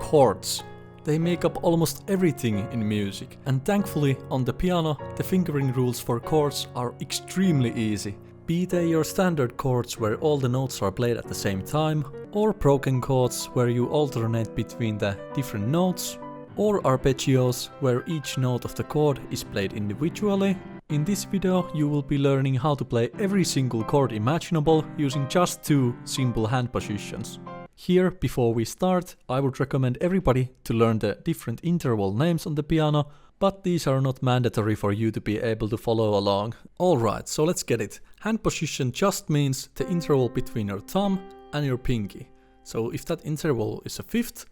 chords. They make up almost everything in music, and thankfully on the piano the fingering rules for chords are extremely easy. Be they your standard chords where all the notes are played at the same time, or broken chords where you alternate between the different notes, or arpeggios where each note of the chord is played individually. In this video you will be learning how to play every single chord imaginable using just 2 simple hand positions. Here, before we start, I would recommend everybody to learn the different interval names on the piano, but these are not mandatory for you to be able to follow along. Alright, so let's get it. Hand position just means the interval between your thumb and your pinky. So if that interval is a fifth,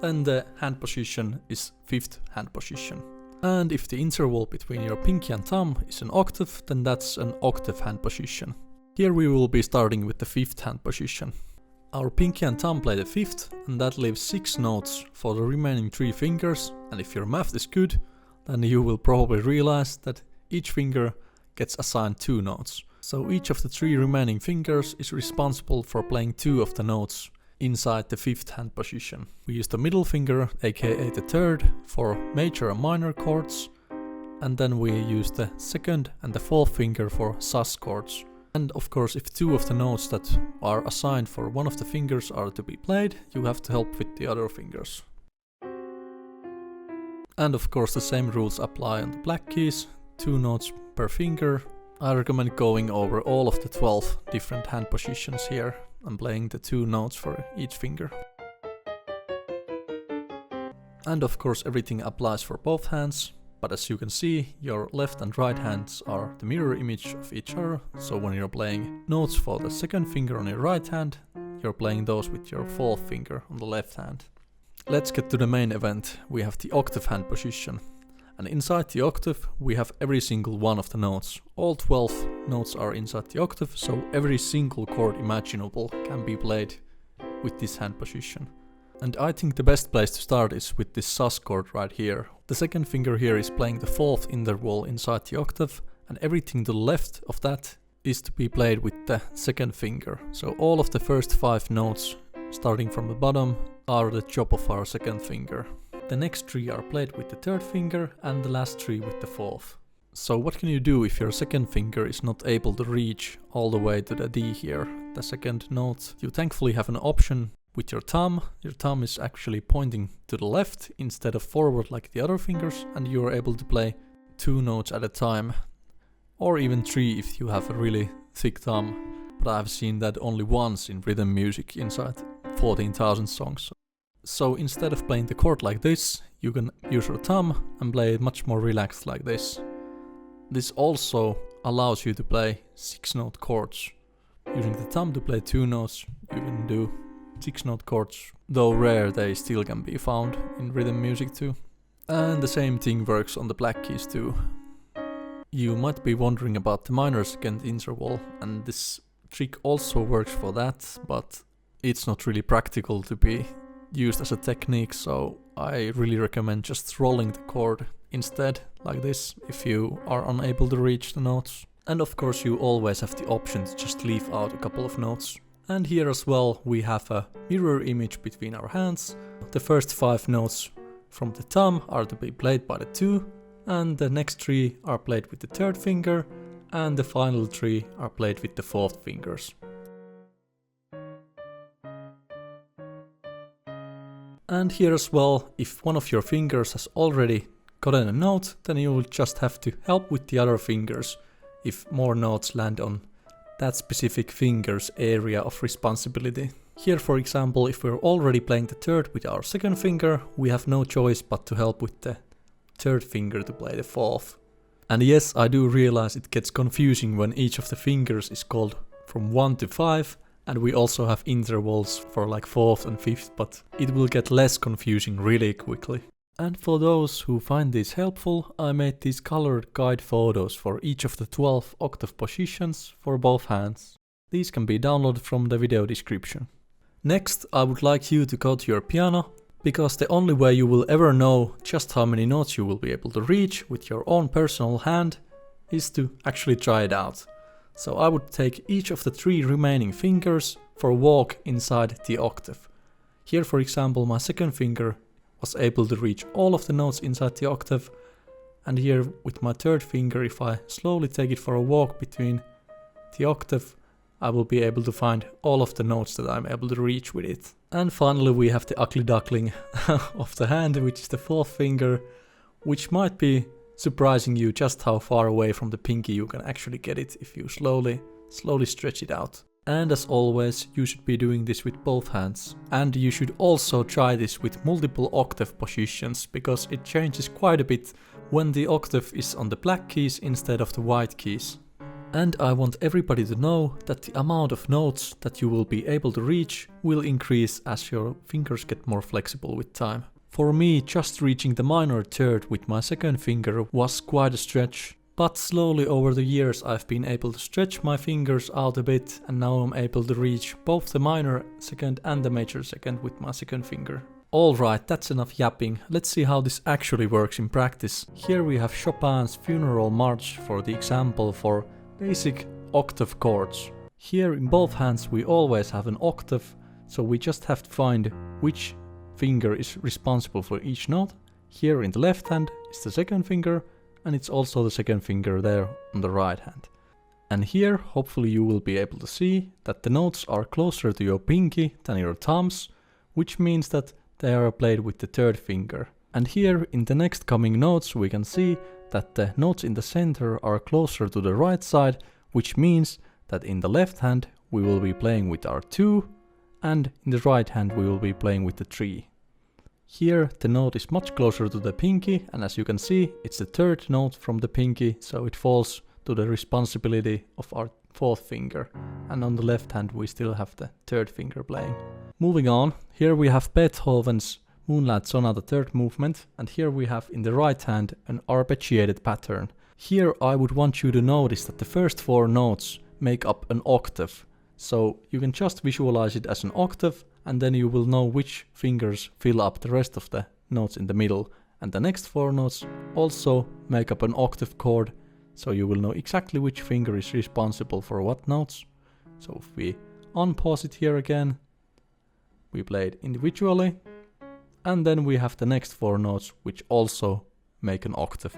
then the hand position is fifth hand position. And if the interval between your pinky and thumb is an octave, then that's an octave hand position. Here we will be starting with the fifth hand position. Our pinky and thumb play the fifth, and that leaves 6 notes for the remaining 3 fingers, and if your math is good, then you will probably realize that each finger gets assigned 2 notes. So each of the 3 remaining fingers is responsible for playing 2 of the notes inside the fifth hand position. We use the middle finger, aka the third, for major and minor chords, and then we use the second and the fourth finger for sus chords. And of course, if 2 of the notes that are assigned for one of the fingers are to be played, you have to help with the other fingers. And of course the same rules apply on the black keys, 2 notes per finger. I recommend going over all of the 12 different hand positions here and playing the 2 notes for each finger. And of course everything applies for both hands. But as you can see, your left and right hands are the mirror image of each other, so when you're playing notes for the second finger on your right hand, you're playing those with your fourth finger on the left hand. Let's get to the main event. We have the octave hand position. And inside the octave we have every single one of the notes. All 12 notes are inside the octave, so every single chord imaginable can be played with this hand position. And I think the best place to start is with this sus chord right here. The second finger here is playing the fourth interval inside the octave, and everything to the left of that is to be played with the second finger. So all of the first 5 notes, starting from the bottom, are the job of our second finger. The next 3 are played with the third finger, and the last 3 with the fourth. So what can you do if your second finger is not able to reach all the way to the D here, the second note? You thankfully have an option with your thumb. Your thumb is actually pointing to the left instead of forward like the other fingers, and you are able to play 2 notes at a time, or even 3 if you have a really thick thumb, but I've seen that only once in rhythm music inside 14,000 songs. So instead of playing the chord like this, you can use your thumb and play it much more relaxed like this. This also allows you to play 6-note chords. Using the thumb to play 2 notes, you can do 6-note chords, though rare, they still can be found in rhythm music too. And the same thing works on the black keys too. You might be wondering about the minor second interval, and this trick also works for that, but it's not really practical to be used as a technique, so I really recommend just rolling the chord instead, like this, if you are unable to reach the notes. And of course you always have the option to just leave out a couple of notes. And here as well we have a mirror image between our hands. The first 5 notes from the thumb are to be played by the 2, and the next 3 are played with the third finger, and the final 3 are played with the fourth fingers. And here as well, if one of your fingers has already gotten a note, then you will just have to help with the other fingers if more notes land on that specific finger's area of responsibility. Here, for example, if we're already playing the third with our second finger, we have no choice but to help with the third finger to play the fourth. And yes, I do realize it gets confusing when each of the fingers is called from 1 to 5, and we also have intervals for like 4th and 5th, but it will get less confusing really quickly. And for those who find this helpful, I made these colored guide photos for each of the 12 octave positions for both hands. These can be downloaded from the video description. Next, I would like you to go to your piano, because the only way you will ever know just how many notes you will be able to reach with your own personal hand is to actually try it out. So I would take each of the 3 remaining fingers for a walk inside the octave. Here, for example, my second finger was able to reach all of the notes inside the octave, and here with my third finger, if I slowly take it for a walk between the octave, I will be able to find all of the notes that I'm able to reach with it. And finally we have the ugly duckling of the hand, which is the fourth finger, which might be surprising you just how far away from the pinky you can actually get it if you slowly stretch it out. And as always, you should be doing this with both hands. And you should also try this with multiple octave positions, because it changes quite a bit when the octave is on the black keys instead of the white keys. And I want everybody to know that the amount of notes that you will be able to reach will increase as your fingers get more flexible with time. For me, just reaching the minor third with my second finger was quite a stretch. But slowly over the years I've been able to stretch my fingers out a bit, and now I'm able to reach both the minor second and the major second with my second finger. Alright, that's enough yapping. Let's see how this actually works in practice. Here we have Chopin's Funeral March for the example for basic octave chords. Here in both hands we always have an octave, so we just have to find which finger is responsible for each note. Here in the left hand is the second finger, and it's also the second finger there on the right hand. And here hopefully you will be able to see that the notes are closer to your pinky than your thumbs, which means that they are played with the third finger. And here in the next coming notes we can see that the notes in the center are closer to the right side, which means that in the left hand we will be playing with our 2, and in the right hand we will be playing with the 3. Here the note is much closer to the pinky, and as you can see it's the third note from the pinky, so it falls to the responsibility of our fourth finger, and on the left hand we still have the third finger playing. Moving on, here we have Beethoven's Moonlight Sonata third movement, and here we have in the right hand an arpeggiated pattern. Here I would want you to notice that the first 4 notes make up an octave, so you can just visualize it as an octave, and then you will know which fingers fill up the rest of the notes in the middle. And the next 4 notes also make up an octave chord, so you will know exactly which finger is responsible for what notes. So if we unpause it here again, we play it individually, and then we have the next 4 notes which also make an octave.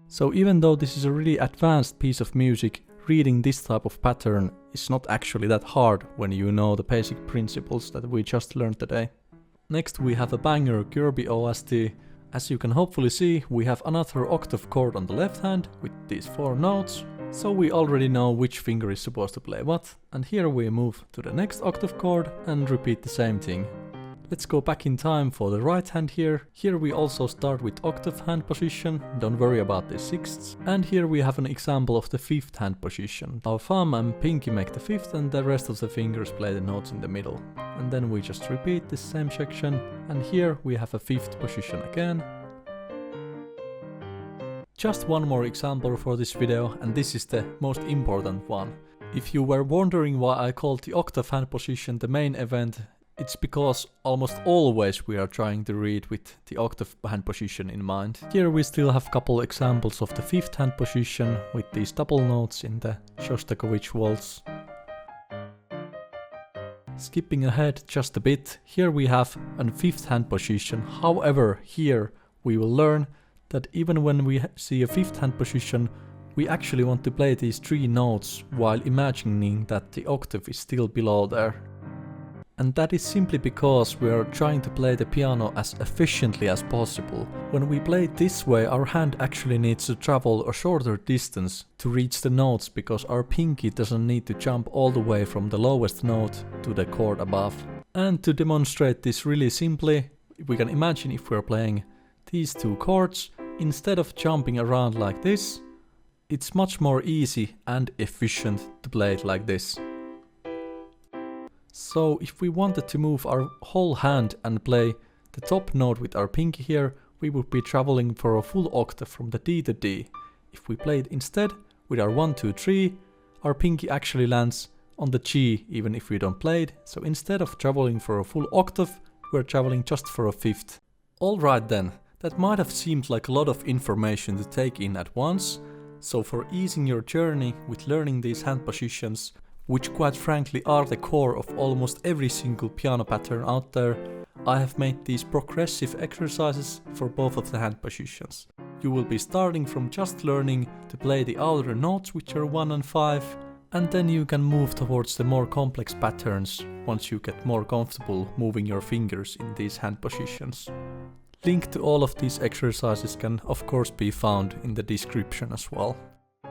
So even though this is a really advanced piece of music, reading this type of pattern is not actually that hard when you know the basic principles that we just learned today. Next we have a banger Kirby OST. As you can hopefully see, we have another octave chord on the left hand with these 4 notes, so we already know which finger is supposed to play what, and here we move to the next octave chord and repeat the same thing. Let's go back in time for the right hand here. Here we also start with octave hand position, don't worry about the sixths. And here we have an example of the fifth hand position. Our thumb and pinky make the fifth, and the rest of the fingers play the notes in the middle. And then we just repeat this same section, and here we have a fifth position again. Just one more example for this video, and this is the most important one. If you were wondering why I called the octave hand position the main event, it's because almost always we are trying to read with the octave hand position in mind. Here we still have a couple examples of the fifth hand position with these double notes in the Shostakovich waltz. Skipping ahead just a bit, here we have a fifth hand position. However, here we will learn that even when we see a fifth hand position, we actually want to play these 3 notes while imagining that the octave is still below there. And that is simply because we are trying to play the piano as efficiently as possible. When we play it this way, our hand actually needs to travel a shorter distance to reach the notes, because our pinky doesn't need to jump all the way from the lowest note to the chord above. And to demonstrate this really simply, we can imagine if we're playing these 2 chords, instead of jumping around like this, it's much more easy and efficient to play it like this. So if we wanted to move our whole hand and play the top note with our pinky here, we would be traveling for a full octave from the D to D. If we play it instead with our 1, 2, 3, our pinky actually lands on the G even if we don't play it. So instead of traveling for a full octave, we're traveling just for a fifth. Alright then, that might have seemed like a lot of information to take in at once. So for easing your journey with learning these hand positions, which quite frankly are the core of almost every single piano pattern out there, I have made these progressive exercises for both of the hand positions. You will be starting from just learning to play the outer notes, which are 1 and 5, and then you can move towards the more complex patterns once you get more comfortable moving your fingers in these hand positions. Link to all of these exercises can of course be found in the description as well.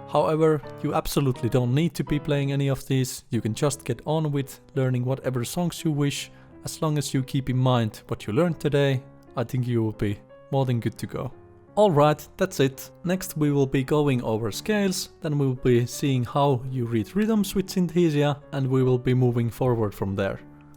However, you absolutely don't need to be playing any of these, you can just get on with learning whatever songs you wish. As long as you keep in mind what you learned today, I think you will be more than good to go. Alright, that's it. Next we will be going over scales, then we will be seeing how you read rhythms with Synthesia, and we will be moving forward from there.